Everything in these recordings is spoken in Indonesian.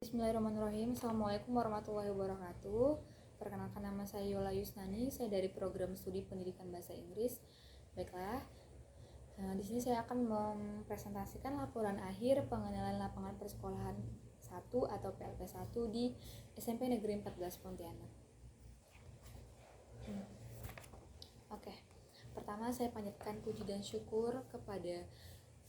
Bismillahirrahmanirrahim. Assalamualaikum warahmatullahi wabarakatuh. Perkenalkan, nama saya Yola Yusnani. Saya dari program studi pendidikan bahasa Inggris. Baiklah, di sini saya akan mempresentasikan laporan akhir pengenalan lapangan persekolahan 1 atau PLP 1 di SMP Negeri 14 Pontianak. Oke. Pertama, saya panjatkan puji dan syukur kepada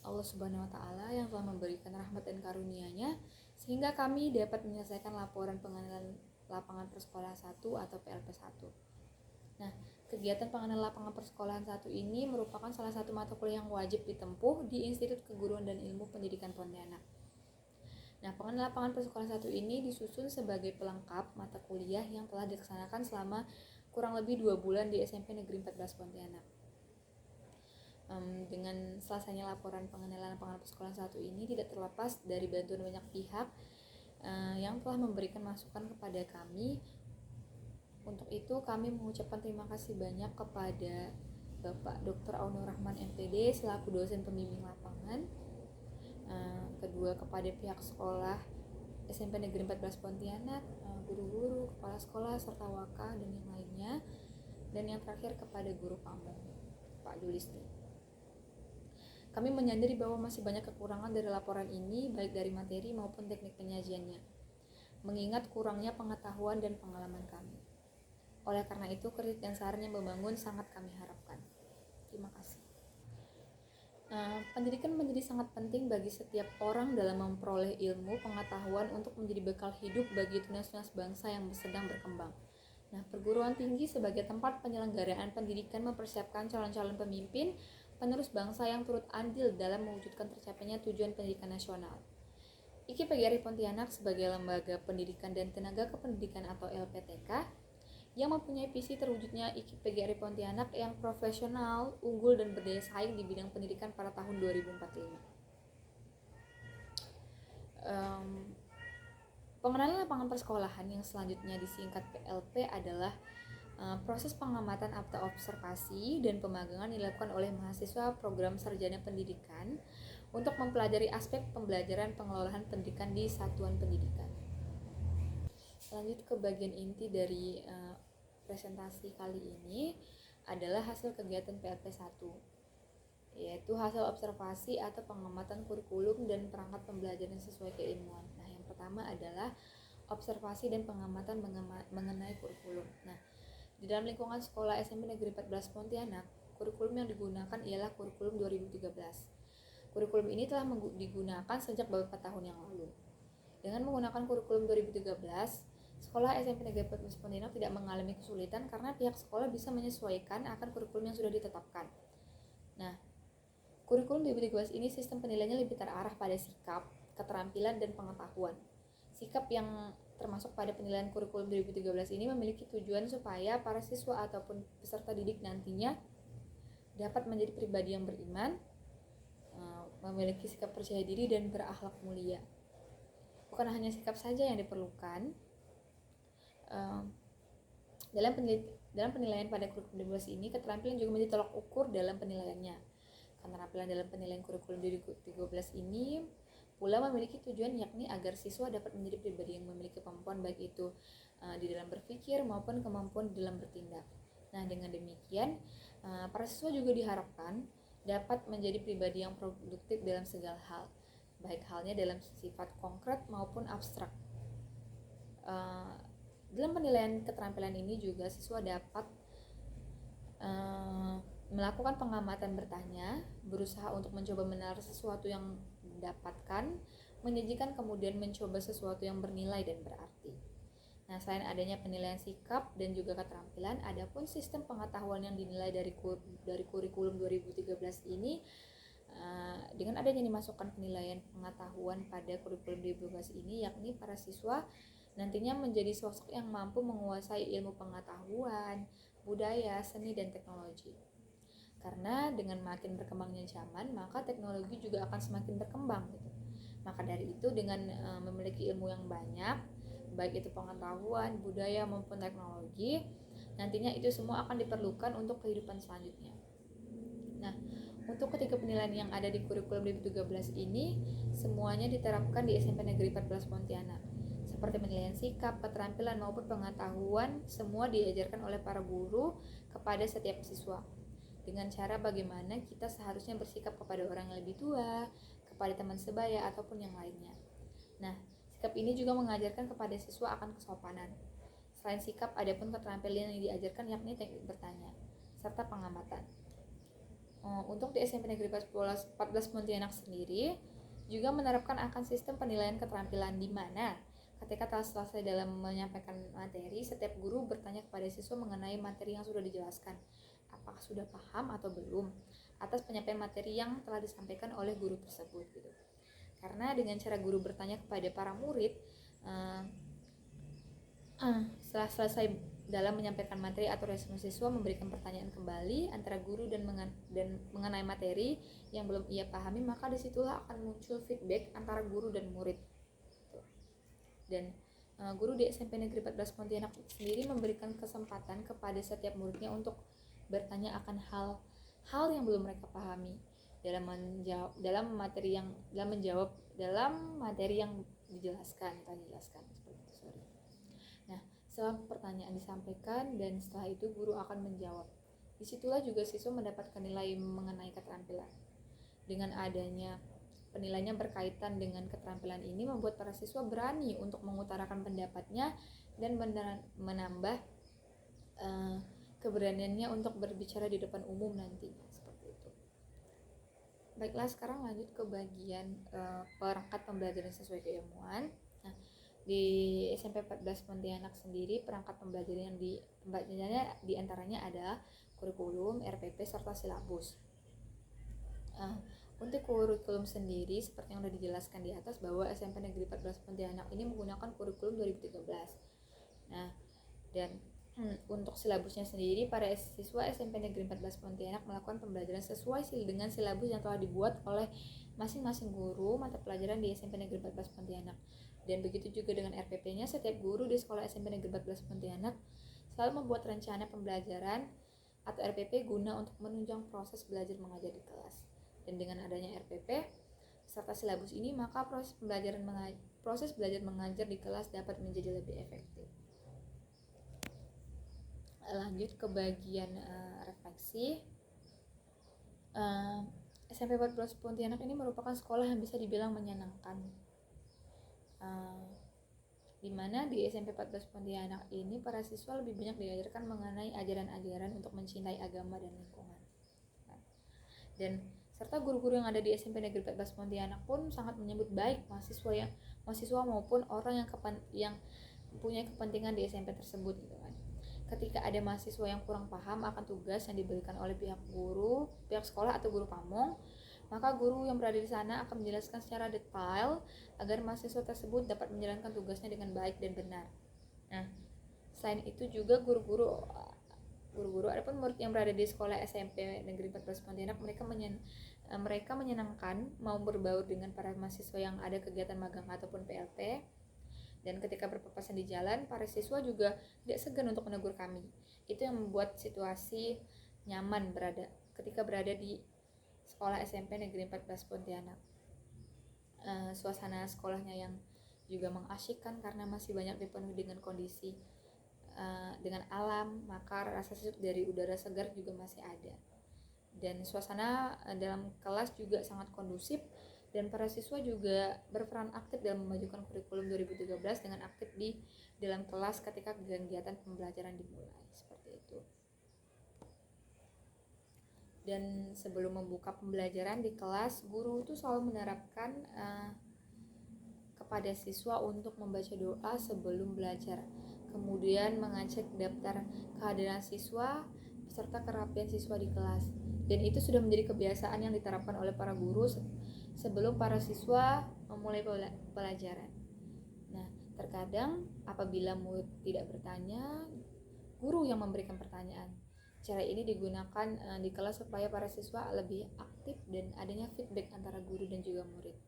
Allah Subhanahu wa Ta'ala yang telah memberikan rahmat dan karunia-Nya sehingga kami dapat menyelesaikan laporan pengenalan lapangan persekolahan 1 atau PLP 1. Nah, kegiatan pengenalan lapangan persekolahan 1 ini merupakan salah satu mata kuliah yang wajib ditempuh di Institut Keguruan dan Ilmu Pendidikan Pontianak. Nah, pengenalan lapangan persekolahan 1 ini disusun sebagai pelengkap mata kuliah yang telah dilaksanakan selama kurang lebih 2 bulan di SMP Negeri 14 Pontianak. Dengan selesainya laporan pengenalan lapangan persekolahan 1 ini tidak terlepas dari bantuan banyak pihak yang telah memberikan masukan kepada kami. Untuk itu kami mengucapkan terima kasih banyak kepada Bapak Dr. Aunur Rahman MPD selaku dosen pembimbing lapangan, kedua kepada pihak sekolah SMP Negeri 14 Pontianak, guru-guru, kepala sekolah, serta waka dan yang lainnya, dan yang terakhir kepada guru kamu, Pak Julisti. Kami menyadari bahwa masih banyak kekurangan dari laporan ini, baik dari materi maupun teknik penyajiannya, mengingat kurangnya pengetahuan dan pengalaman kami. Oleh karena itu, kritik dan saran yang membangun sangat kami harapkan. Terima kasih. Pendidikan menjadi sangat penting bagi setiap orang dalam memperoleh ilmu pengetahuan untuk menjadi bekal hidup bagi tunas-tunas bangsa yang sedang berkembang. Nah, perguruan tinggi sebagai tempat penyelenggaraan pendidikan mempersiapkan calon-calon pemimpin penerus bangsa yang turut andil dalam mewujudkan tercapainya tujuan pendidikan nasional. IKI-PGRI Pontianak sebagai lembaga pendidikan dan tenaga kependidikan atau LPTK yang mempunyai visi terwujudnya IKI-PGRI Pontianak yang profesional, unggul, dan berdaya saing di bidang pendidikan pada tahun 2045. Pengenalan lapangan persekolahan yang selanjutnya disingkat PLP adalah proses pengamatan atau observasi dan pemagangan dilakukan oleh mahasiswa program sarjana pendidikan untuk mempelajari aspek pembelajaran pengelolaan pendidikan di satuan pendidikan. Lanjut ke bagian inti dari presentasi kali ini adalah hasil kegiatan PLP 1, yaitu hasil observasi atau pengamatan kurikulum dan perangkat pembelajaran sesuai keilmuan. Nah, yang pertama adalah observasi dan pengamatan mengenai kurikulum. Nah, di dalam lingkungan sekolah SMP Negeri 14 Pontianak, kurikulum yang digunakan ialah kurikulum 2013. Kurikulum ini telah digunakan sejak beberapa tahun yang lalu. Dengan menggunakan kurikulum 2013, sekolah SMP Negeri 14 Pontianak tidak mengalami kesulitan karena pihak sekolah bisa menyesuaikan akan kurikulum yang sudah ditetapkan. Nah, kurikulum 2013 ini sistem penilaiannya lebih terarah pada sikap, keterampilan, dan pengetahuan. Sikap yang termasuk pada penilaian kurikulum 2013 ini memiliki tujuan supaya para siswa ataupun peserta didik nantinya dapat menjadi pribadi yang beriman, memiliki sikap percaya diri, dan berakhlak mulia. Bukan hanya sikap saja yang diperlukan. Dalam penilaian pada kurikulum 2013 ini, keterampilan juga menjadi tolak ukur dalam penilaiannya. Keterampilan dalam penilaian kurikulum 2013 ini pula memiliki tujuan, yakni agar siswa dapat menjadi pribadi yang memiliki kemampuan baik itu di dalam berpikir maupun kemampuan di dalam bertindak. Nah, dengan demikian para siswa juga diharapkan dapat menjadi pribadi yang produktif dalam segala hal, baik halnya dalam sifat konkret maupun abstrak. Dalam penilaian keterampilan ini juga siswa dapat melakukan pengamatan bertanya, berusaha untuk mencoba menalar sesuatu yang didapatkan, menyajikan, kemudian mencoba sesuatu yang bernilai dan berarti. Nah, selain adanya penilaian sikap dan juga keterampilan, adapun sistem pengetahuan yang dinilai dari kurikulum 2013 ini, dengan adanya dimasukkan penilaian pengetahuan pada kurikulum 2013 ini, yakni para siswa nantinya menjadi sosok yang mampu menguasai ilmu pengetahuan, budaya, seni, dan teknologi. Karena dengan makin berkembangnya zaman, maka teknologi juga akan semakin berkembang gitu. Maka dari itu, dengan memiliki ilmu yang banyak, baik itu pengetahuan, budaya maupun teknologi, nantinya itu semua akan diperlukan untuk kehidupan selanjutnya. Nah, untuk ketiga penilaian yang ada di kurikulum 2013 ini semuanya diterapkan di SMP Negeri 14 Pontianak. seperti penilaian sikap, keterampilan maupun pengetahuan, semua diajarkan oleh para guru kepada setiap siswa dengan cara bagaimana kita seharusnya bersikap kepada orang yang lebih tua, kepada teman sebaya ataupun yang lainnya. Nah, sikap ini juga mengajarkan kepada siswa akan kesopanan. Selain sikap, ada pun keterampilan yang diajarkan yakni teknik bertanya serta pengamatan. Untuk di SMP Negeri 14 Pontianak sendiri juga menerapkan akan sistem penilaian keterampilan, di mana ketika telah selesai dalam menyampaikan materi, setiap guru bertanya kepada siswa mengenai materi yang sudah dijelaskan, apakah sudah paham atau belum atas penyampaian materi yang telah disampaikan oleh guru tersebut gitu. Karena dengan cara guru bertanya kepada para murid setelah selesai dalam menyampaikan materi atau respon siswa memberikan pertanyaan kembali antara guru dan mengenai materi yang belum ia pahami, maka disitulah akan muncul feedback antara guru dan murid. Dan guru di SMP Negeri 14 Pontianak sendiri memberikan kesempatan kepada setiap muridnya untuk bertanya akan hal yang belum mereka pahami dalam materi yang dijelaskan seperti itu. Nah, setelah pertanyaan disampaikan dan setelah itu guru akan menjawab. Disitulah juga siswa mendapatkan nilai mengenai keterampilan. Dengan adanya penilaian berkaitan dengan keterampilan ini membuat para siswa berani untuk mengutarakan pendapatnya dan menambah keberaniannya untuk berbicara di depan umum nanti, seperti itu. Baiklah, sekarang lanjut ke bagian perangkat pembelajaran sesuai keilmuan. Nah, di SMP 14 Pontianak sendiri perangkat pembelajaran di antaranya adalah kurikulum, RPP, serta silabus. Untuk kurikulum sendiri seperti yang sudah dijelaskan di atas bahwa SMP Negeri 14 Pontianak ini menggunakan kurikulum 2013. Nah, dan untuk silabusnya sendiri, para siswa SMP Negeri 14 Pontianak melakukan pembelajaran sesuai dengan silabus yang telah dibuat oleh masing-masing guru mata pelajaran di SMP Negeri 14 Pontianak. Dan begitu juga dengan RPP-nya, setiap guru di sekolah SMP Negeri 14 Pontianak selalu membuat rencana pembelajaran atau RPP guna untuk menunjang proses belajar mengajar di kelas. Dan dengan adanya RPP serta silabus ini, maka proses belajar mengajar di kelas dapat menjadi lebih efektif. Lanjut ke bagian refleksi. SMP 14 Pontianak ini merupakan sekolah yang bisa dibilang menyenangkan, di mana di SMP 14 Pontianak ini para siswa lebih banyak diajarkan mengenai ajaran-ajaran untuk mencintai agama dan lingkungan. Dan serta guru-guru yang ada di SMP Negeri 14 Pontianak pun sangat menyambut baik mahasiswa maupun orang yang punya kepentingan di SMP tersebut gitu kan. Ketika ada mahasiswa yang kurang paham akan tugas yang diberikan oleh pihak sekolah atau guru pamong, maka guru yang berada di sana akan menjelaskan secara detail agar mahasiswa tersebut dapat menjalankan tugasnya dengan baik dan benar. Nah, selain itu juga guru-guru adapun murid yang berada di sekolah SMP Negeri 14 Pontianak, mereka menyenangkan mau berbaur dengan para mahasiswa yang ada kegiatan magang ataupun PLT. Dan ketika berpapasan di jalan, para siswa juga tidak segan untuk menegur kami. Itu yang membuat situasi nyaman ketika berada di sekolah SMP Negeri 14 Pontianak. Suasana sekolahnya yang juga mengasyikkan karena masih banyak dipenuhi dengan kondisi dengan alam, maka rasa sejuk dari udara segar juga masih ada. Dan suasana dalam kelas juga sangat kondusif, dan para siswa juga berperan aktif dalam memajukan kurikulum 2013 dengan aktif di dalam kelas ketika kegiatan pembelajaran dimulai, seperti itu. Dan sebelum membuka pembelajaran di kelas, guru itu selalu menerapkan kepada siswa untuk membaca doa sebelum belajar, kemudian mengecek daftar kehadiran siswa beserta kerapian siswa di kelas. Dan itu sudah menjadi kebiasaan yang diterapkan oleh para guru sebelum para siswa memulai pelajaran. Nah, terkadang apabila murid tidak bertanya, guru yang memberikan pertanyaan. Cara ini digunakan di kelas supaya para siswa lebih aktif dan adanya feedback antara guru dan juga murid.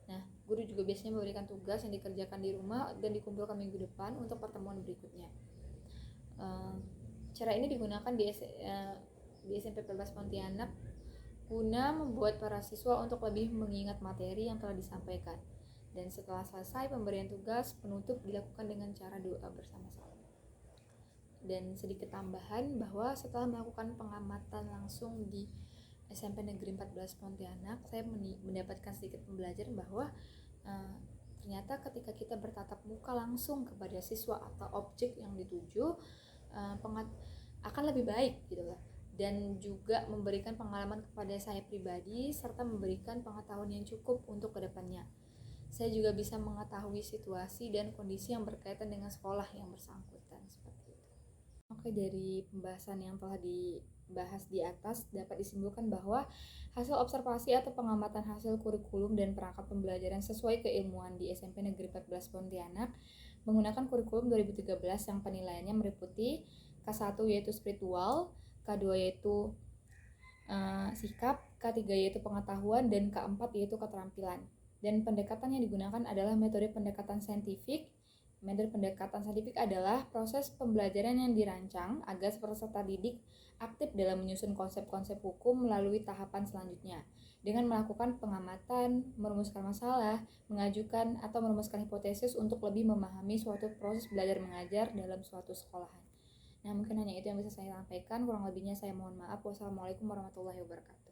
Nah, guru juga biasanya memberikan tugas yang dikerjakan di rumah dan dikumpulkan minggu depan untuk pertemuan berikutnya. Cara ini digunakan di SMP 14 Pontianak guna membuat para siswa untuk lebih mengingat materi yang telah disampaikan. Dan setelah selesai pemberian tugas, penutup dilakukan dengan cara doa bersama-sama. Dan sedikit tambahan bahwa setelah melakukan pengamatan langsung di SMP Negeri 14 Pontianak, saya mendapatkan sedikit pembelajaran bahwa ternyata ketika kita bertatap muka langsung kepada siswa atau objek yang dituju, akan lebih baik gitu lah, dan juga memberikan pengalaman kepada saya pribadi serta memberikan pengetahuan yang cukup untuk kedepannya. Saya juga bisa mengetahui situasi dan kondisi yang berkaitan dengan sekolah yang bersangkutan, seperti itu. Oke, dari pembahasan yang telah dibahas di atas dapat disimpulkan bahwa hasil observasi atau pengamatan hasil kurikulum dan perangkat pembelajaran sesuai keilmuan di SMP Negeri 14 Pontianak menggunakan kurikulum 2013 yang penilaiannya meliputi K1 yaitu spiritual, K2 yaitu sikap, K3 yaitu pengetahuan, dan K4 yaitu keterampilan. Dan pendekatan yang digunakan adalah metode pendekatan saintifik. Metode pendekatan saintifik adalah proses pembelajaran yang dirancang agar peserta didik aktif dalam menyusun konsep-konsep hukum melalui tahapan selanjutnya dengan melakukan pengamatan, merumuskan masalah, mengajukan atau merumuskan hipotesis untuk lebih memahami suatu proses belajar mengajar dalam suatu sekolahan. Nah, mungkin hanya itu yang bisa saya sampaikan. Kurang lebihnya saya mohon maaf. Wassalamualaikum warahmatullahi wabarakatuh.